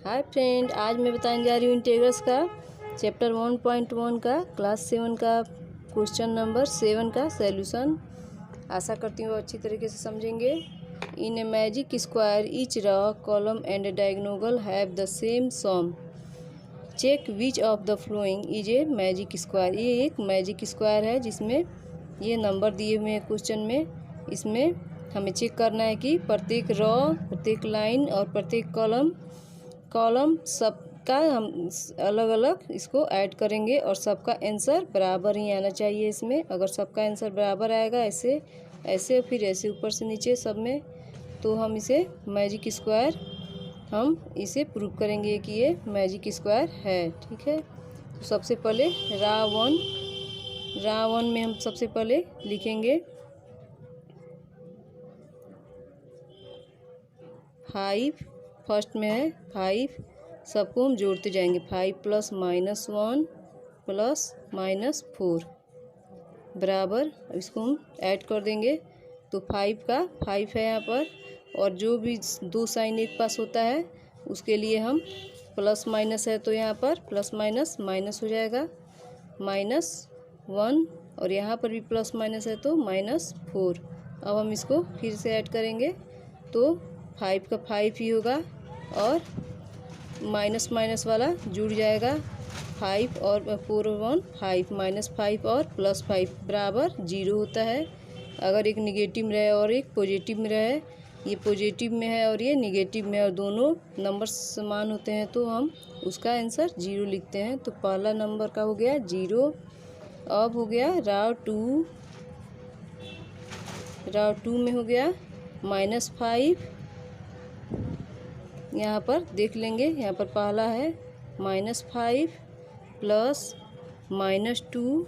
Hi friend, आज मैं बताने जा रही हूँ इंटीग्रल्स का चैप्टर 1.1 का क्लास 7 का क्वेश्चन नंबर 7 का सॉल्यूशन। आशा करती हूँ अच्छी तरीके से समझेंगे। In a magic square each row column and diagonal have the same sum, check which of the following is a magic square. ये एक मैजिक स्क्वायर है जिसमें ये नंबर दिए हुए हैं क्वेश्चन में। इसमें हमें चेक करना है कि प्रत्येक रो, प्रत्येक लाइन और प्रत्येक कॉलम सबका हम अलग अलग इसको ऐड करेंगे और सबका आंसर बराबर ही आना चाहिए। इसमें अगर सबका आंसर बराबर आएगा ऐसे ऐसे फिर ऐसे ऊपर से नीचे सब में, तो हम इसे मैजिक स्क्वायर हम इसे प्रूव करेंगे कि ये मैजिक स्क्वायर है। ठीक है, तो सबसे पहले रा वन में हम सबसे पहले लिखेंगे 5। फर्स्ट में है 5, सबको हम जोड़ते जाएंगे। 5 + -1 + -4 बराबर, अब इसको हम ऐड कर देंगे तो 5 का 5 है यहाँ पर, और जो भी दो साइन एक पास होता है उसके लिए हम प्लस माइनस है तो यहाँ पर प्लस माइनस माइनस हो जाएगा -1, और यहाँ पर भी प्लस माइनस है तो -4। अब हम इसको फिर से ऐड करेंगे तो 5 का 5 ही होगा और माइनस माइनस वाला जुड़ जाएगा। 5 और 4 और 1 5 -5 और +5 बराबर 0 होता है। अगर एक निगेटिव में रहे और एक पॉजिटिव में रहे, ये पॉजिटिव में है और ये निगेटिव में है और दोनों नंबर समान होते हैं तो हम उसका आंसर 0 लिखते हैं। तो पहला नंबर का हो गया 0। अब हो गया राव 2 में हो गया -5। यहाँ पर देख लेंगे, यहाँ पर पहला है -5 + -2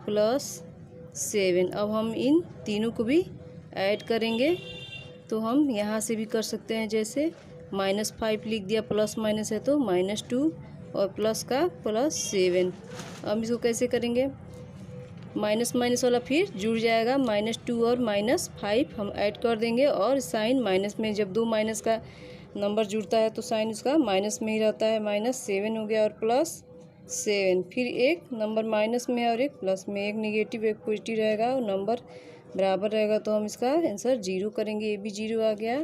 + 7। अब हम इन तीनों को भी ऐड करेंगे तो हम यहाँ से भी कर सकते हैं, जैसे -5 लिख दिया, प्लस माइनस है तो -2 और प्लस का +7। अब इसको कैसे करेंगे, माइनस माइनस वाला फिर जुड़ जाएगा, -2 और -5 हम ऐड कर देंगे और साइन माइनस में, जब दो माइनस का नंबर जुड़ता है तो साइन उसका माइनस में ही रहता है। -7 हो गया और +7, फिर एक नंबर माइनस में है और एक प्लस में, एक निगेटिव एक पॉजिटिव रहेगा और नंबर बराबर रहेगा तो हम इसका आंसर 0 करेंगे। ये भी 0 आ गया।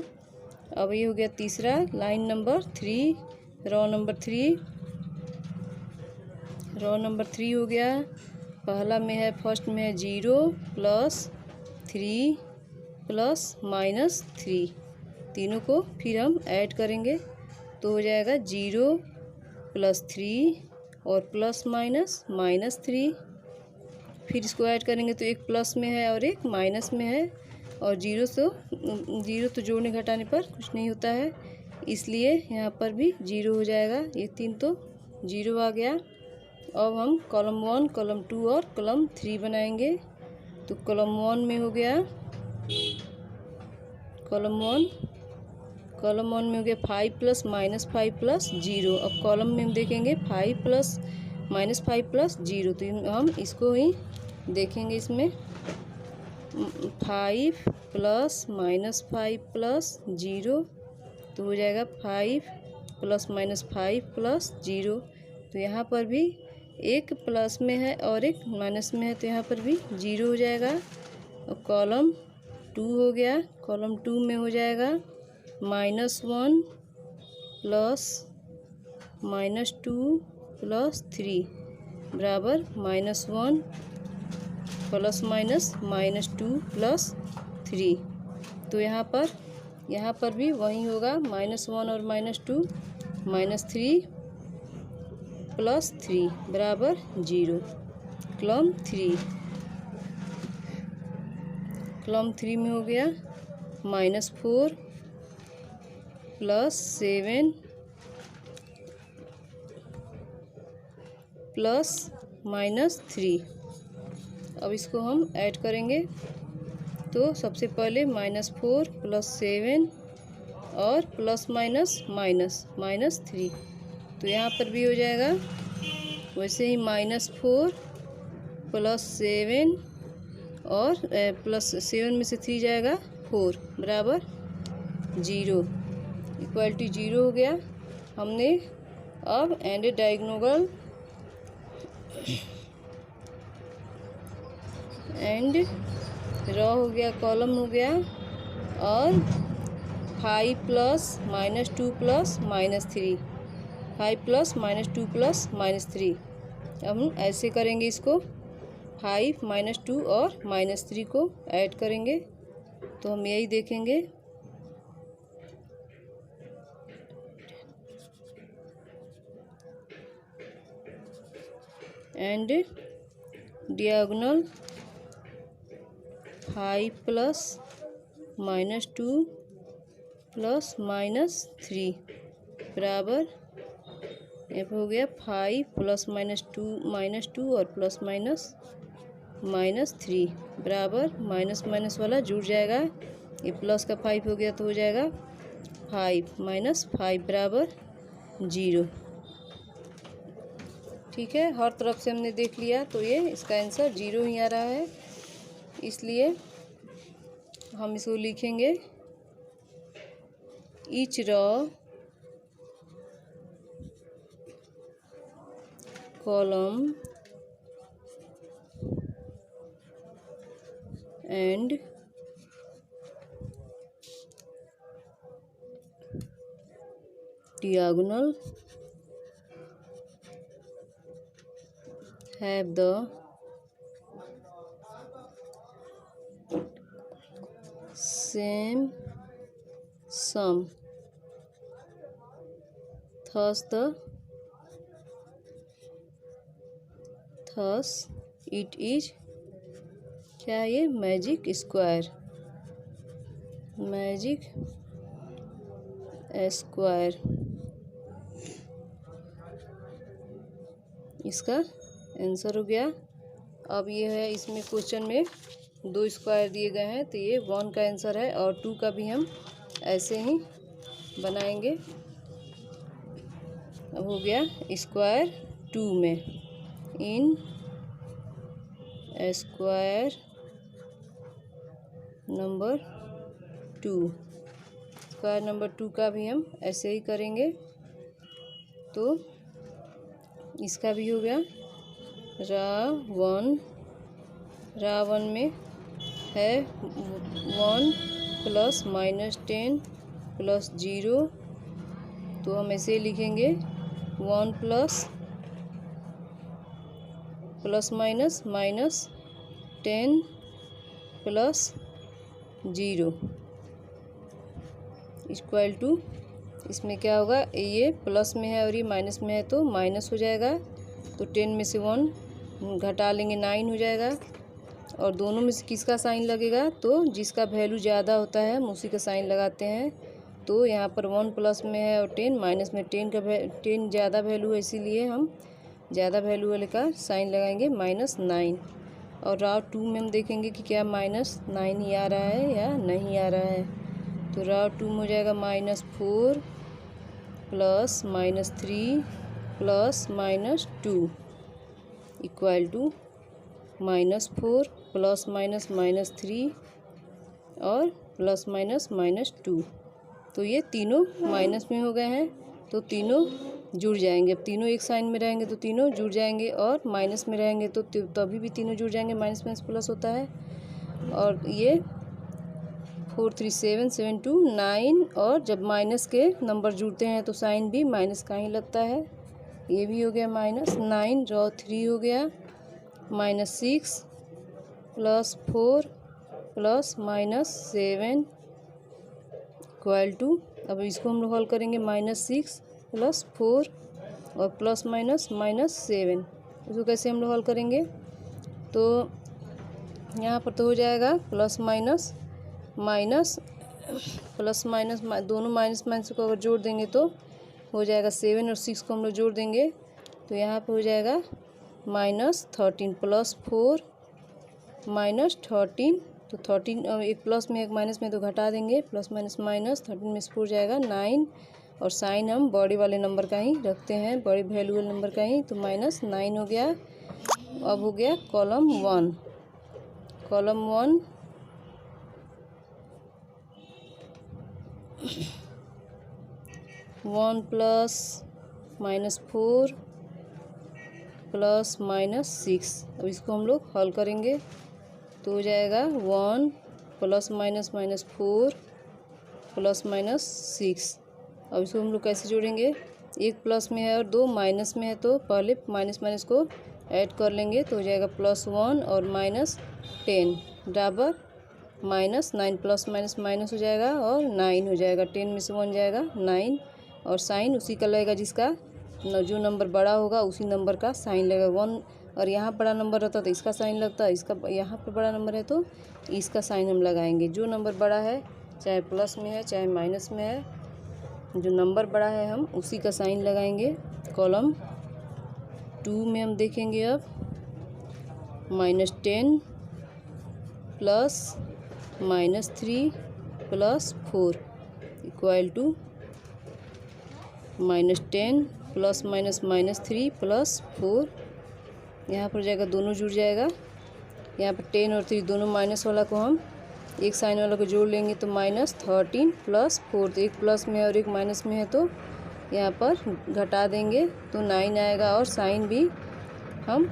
अब ये हो गया तीसरा, लाइन नंबर 3, रो नंबर 3 हो गया। पहला में है, फर्स्ट में है 0 + 3 + -3, तीनों को फिर हम ऐड करेंगे तो हो जाएगा 0 + 3 और प्लस माइनस -3। फिर इसको ऐड करेंगे तो एक प्लस में है और एक माइनस में है, और 0 तो जोड़ने घटाने पर कुछ नहीं होता है, इसलिए यहाँ पर भी 0 हो जाएगा। ये तीन तो 0 आ गया। अब हम कॉलम 1, कॉलम 2 और कॉलम 3 बनाएंगे। तो कॉलम 1 में हो गया कॉलम 1 में हो गया 5 + -5 + 0। अब कॉलम में हम देखेंगे 5 + -5 + 0, तो हम इसको ही देखेंगे। इसमें 5 + -5 + 0 तो हो जाएगा 5 + -5 + 0। तो यहाँ पर भी एक प्लस में है और एक माइनस में है तो यहाँ पर भी 0 हो जाएगा। और कॉलम 2 हो गया, कॉलम 2 में हो जाएगा -1 + -2 + 3 बराबर -1 ± -2 + 3। तो यहाँ पर भी वही होगा, -1 और -2 -3 + 3 बराबर 0। कॉलम 3 में हो गया -4 + 7 + -3। अब इसको हम ऐड करेंगे तो सबसे पहले -4 + 7 और प्लस माइनस -3, तो यहाँ पर भी हो जाएगा वैसे ही -4 + 7 और +7 में से 3 जाएगा 4 बराबर 0, इक्वल टू 0 हो गया। हमने अब एंड डायगोनल एंड रो हो गया, कॉलम हो गया, और 5 प्लस -2 प्लस -3, 5 प्लस -2 प्लस -3। अब हम ऐसे करेंगे, इसको 5 -2 और -3 को ऐड करेंगे तो हम यही देखेंगे। एंड डियागोनल 5 प्लस -2 प्लस -3 बराबर यहाँ पे हो गया 5 प्लस -2 और प्लस -3 बराबर माइनस माइनस वाला जुड़ जाएगा। ये प्लस का 5 हो गया तो हो जाएगा 5 - 5 बराबर 0। ठीक है, हर तरफ से हमने देख लिया तो ये इसका आंसर 0 ही आ रहा है। इसलिए हम इसको लिखेंगे each raw column and diagonal have the same sum, thus it is क्या है ये मैजिक स्क्वायर, मैजिक स्क्वायर इसका आंसर हो गया। अब ये है, इसमें क्वेश्चन में 2 स्क्वायर दिए गए हैं तो ये 1 का आंसर है, और 2 का भी हम ऐसे ही बनाएंगे। अब हो गया स्क्वायर 2 में, in square number 2, square number 2 का भी हम ऐसे ही करेंगे। तो इसका भी हो गया रा वन में है 1 प्लस -10 प्लस 0, तो हम ऐसे लिखेंगे 1 प्लस -10 प्लस 0 इक्वल टू, इसमें क्या होगा, ये प्लस में है और ये माइनस में है तो माइनस हो जाएगा, तो 10 में से 1 घटा लेंगे 9 हो जाएगा, और दोनों में से किसका साइन लगेगा, तो जिसका वैल्यू ज़्यादा होता है हम उसी का साइन लगाते हैं। तो यहाँ पर 1 प्लस में है और 10 माइनस में, 10 ज़्यादा वैल्यू है इसीलिए हम ज़्यादा वैल्यू वाले का साइन लगाएंगे -9। और राव 2 में हम देखेंगे कि क्या -9 ही आ रहा है या नहीं आ रहा है। तो राव 2 में हो जाएगा -4 plus -3 plus -2 equal to -4 plus -3 और प्लस -2। तो ये तीनों माइनस में हो गए हैं तो तीनों जुड़ जाएंगे। अब तीनों एक साइन में रहेंगे तो तीनों जुड़ जाएंगे, और माइनस में रहेंगे तो तभी भी तीनों जुड़ जाएंगे, माइनस माइनस प्लस होता है। और ये 4 3 7 7 2 9, और जब माइनस के नंबर जुड़ते हैं तो साइन भी माइनस का ही लगता है। ये भी हो गया -9, रॉ 3 हो गया -6 प्लस 4 प्लस -7 इक्वल टू, अब इसको हम लोग हल करेंगे -6 प्लस 4 और प्लस -7। इसको कैसे हम लोग हल करेंगे, तो यहाँ पर तो हो जाएगा प्लस माइनस दोनों माइनस माइनस को अगर जोड़ देंगे तो हो जाएगा 7, और 6 को हम लोग जोड़ देंगे तो यहाँ पर हो जाएगा -13 प्लस 4 -13, तो 13 एक प्लस में एक माइनस में तो घटा देंगे, प्लस माइनस माइनस 13 में से 4 जाएगा 9, और साइन हम बड़े वाले नंबर का ही रखते हैं, बड़े वैल्यू वाले नंबर का ही, तो -9 हो गया। अब हो गया column 1, column 1 1 1 plus minus 4 plus minus 6। अब इसको हम लोग हल करेंगे तो हो जाएगा 1 plus minus minus 4 plus minus 6। अब इसको हम लोग कैसे जोड़ेंगे, एक प्लस में है और 2 माइनस में है, तो पहले माइनस माइनस को ऐड कर लेंगे तो हो जाएगा +1 और -10 बराबर -9 प्लस माइनस माइनस हो जाएगा और 9 हो जाएगा। 10 में से 1 जाएगा 9 और साइन उसी का लगेगा जिसका जो नंबर बड़ा होगा उसी नंबर का साइन लगेगा। 1 और यहाँ बड़ा नंबर रहता तो इसका साइन लगता, इसका यहाँ पर बड़ा नंबर है तो इसका साइन हम लगाएंगे। जो नंबर बड़ा है चाहे प्लस में है चाहे माइनस में है, जो नंबर बड़ा है हम उसी का साइन लगाएंगे। कॉलम 2 में हम देखेंगे अब -10 plus -3 plus 4 equal to -10 plus minus -3 plus 4। यहाँ पर जाएगा दोनों जुड़ जाएगा। यहाँ पर 10 और 3 दोनों माइनस वाला को हम एक साइन वाला को जोड़ लेंगे तो -13 प्लस 4। तो एक प्लस में और एक माइनस में है तो यहाँ पर घटा देंगे तो 9 आएगा और साइन भी हम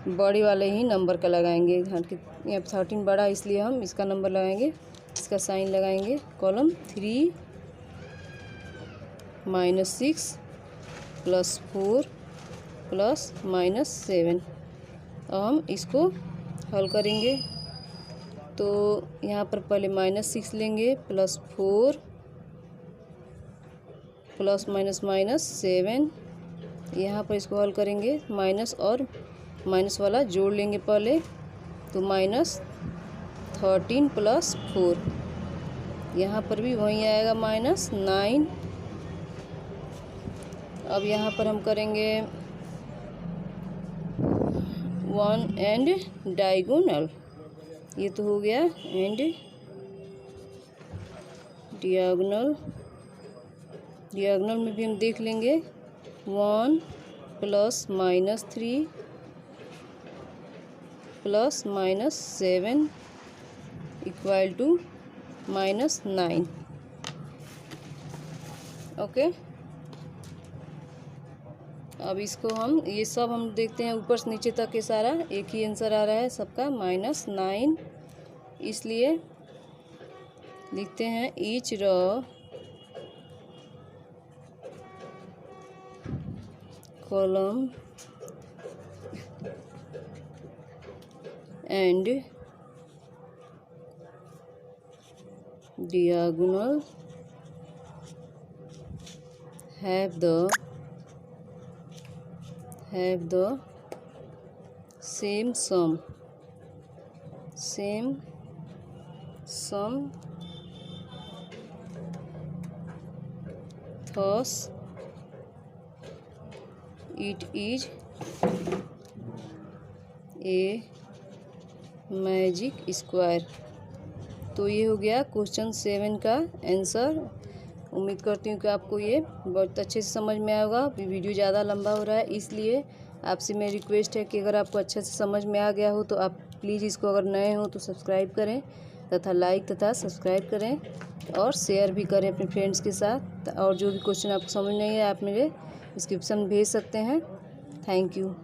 बड़े वाले ही नंबर का लगाएंगे। यहाँ पर 13 बड़ा इसलिए हम इसका नंबर लगाएंगे, इसका साइन लगाएंगे। Column 3 -6 plus 4 plus -7। अब हम इसको हल करेंगे तो यहाँ पर पहले -6 लेंगे प्लस 4 प्लस -7। यहाँ पर इसको हल करेंगे माइनस और माइनस वाला जोड़ लेंगे पहले तो -13 प्लस 4। यहाँ पर भी वहीं आएगा -9। अब यहाँ पर हम करेंगे 1 एंड डायगोनल। ये तो हो गया एंड डियागोनल। डियागोनल में भी हम देख लेंगे 1 plus -3 plus -7 equal to -9। Okay, अब इसको हम ये सब हम देखते हैं ऊपर से नीचे तक के सारा एक ही आंसर आ रहा है सबका -9। इसलिए लिखते हैं each row column and diagonal have the same sum thus it is a magic square. तो ये हो गया क्वेश्चन 7 का आंसर। उम्मीद करती हूँ कि आपको ये बहुत अच्छे से समझ में आएगा। वीडियो ज़्यादा लंबा हो रहा है इसलिए आपसे मेरी रिक्वेस्ट है कि अगर आपको अच्छे से समझ में आ गया हो तो आप प्लीज़ इसको अगर नए हो तो सब्सक्राइब करें तथा लाइक तथा सब्सक्राइब करें और शेयर भी करें अपने फ्रेंड्स के साथ। और जो भी क्वेश्चन आपको समझ नहीं है आप मेरे डिस्क्रिप्शन में भेज सकते हैं। Thank you.